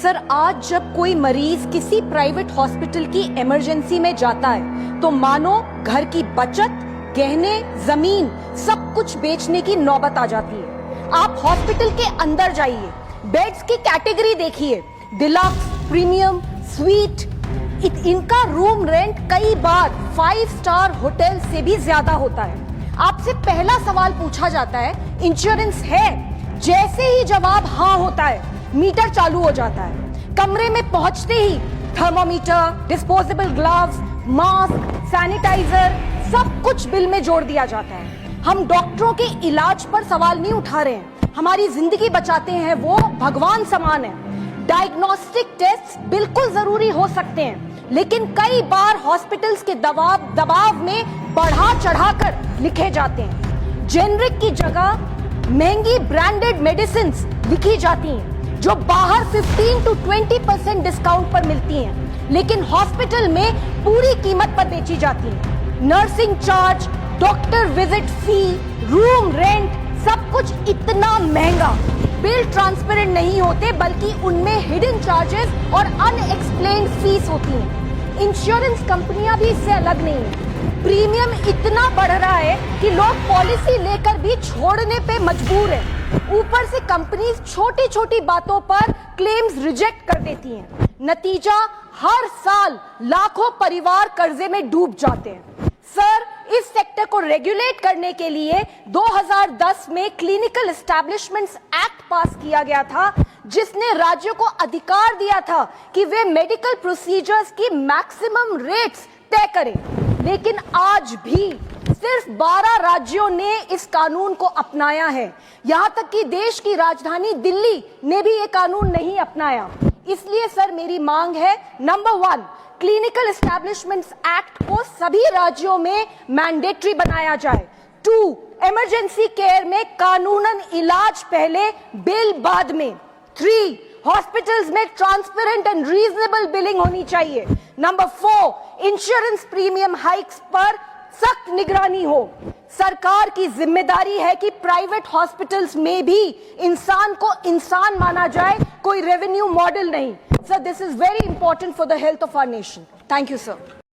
Sir, आज जब कोई मरीज किसी प्राइवेट हॉस्पिटल की इमरजेंसी में जाता है तो मानो घर की बचत, गहने, जमीन सब कुछ बेचने की नौबत आ जाती है। आप हॉस्पिटल के अंदर जाइए, बेड्स की कैटेगरी देखिए, डिलक्स, प्रीमियम, स्वीट, इनका रूम रेंट कई बार 5 स्टार होटल से भी ज्यादा होता है। आपसे पहला सवाल पूछा जाता है, इंश्योरेंस है? जैसे ही जवाब हाँ होता है, मीटर चालू हो जाता है। कमरे में पहुंचते ही thermometer, disposable gloves, mask, sanitizer सब कुछ बिल में जोड़ दिया जाता है। हम डॉक्टरों के इलाज पर सवाल नहीं उठा रहे हैं, हमारी जिंदगी बचाते हैं, वो भगवान समान है। डायग्नोस्टिक टेस्ट बिल्कुल जरूरी हो सकते हैं, लेकिन कई बार हॉस्पिटल्स के दबाव में बढ़ा चढ़ाकर लिखे जाते हैं। जेनरिक की जगह महंगी ब्रांडेड मेडिसिन्स लिखी जाती हैं, जो बाहर 15 to 20% डिस्काउंट पर मिलती हैं, लेकिन हॉस्पिटल में पूरी कीमत पर बेची जाती हैं। नर्सिंग चार्ज, डॉक्टर विजिट फी, रूम रेंट, सब कुछ इतना महंगा। बिल ट्रांसपेरेंट नहीं होते, बल्कि उनमें हिडन चार्जेस और अनएक्सप्लेन्ड फीस होती हैं। इंश्योरेंस कंपनियां भी इससे अलग नहीं है। प्रीमियम इतना बढ़ रहा है कि लोग पॉलिसी लेकर भी छोड़ने पे मजबूर हैं। ऊपर से कंपनीज छोटी छोटी बातों पर क्लेम्स रिजेक्ट कर देती हैं। नतीजा, हर साल लाखों परिवार कर्जे में डूब जाते हैं। सर, इस सेक्टर को रेगुलेट करने के लिए 2010 में क्लिनिकल एस्टैब्लिशमेंट्स एक्ट पास किया गया था, जिसने राज्यों को अधिकार दिया था कि वे मेडिकल प्रोसीजर्स की मैक्सिमम रेट्स तय करें। लेकिन आज भी सिर्फ 12 राज्यों ने इस कानून को अपनाया है। यहां तक कि देश की राजधानी दिल्ली ने भी ये कानून नहीं अपनाया। इसलिए सर, मेरी मांग है, नंबर 1, क्लिनिकल एस्टैब्लिशमेंट्स एक्ट को सभी राज्यों में मैंडेटरी बनाया जाए। 2, इमरजेंसी केयर में कानूनन इलाज पहले, बिल बाद में। 3, हॉस्पिटल्स में ट्रांसपेरेंट एंड रीजनेबल बिलिंग होनी चाहिए। नंबर 4, इंश्योरेंस प्रीमियम हाइक्स पर सख्त निगरानी हो। सरकार की जिम्मेदारी है कि प्राइवेट हॉस्पिटल्स में भी इंसान को इंसान माना जाए, कोई रेवेन्यू मॉडल नहीं। Sir, this is very important for the health of our nation. Thank you, sir.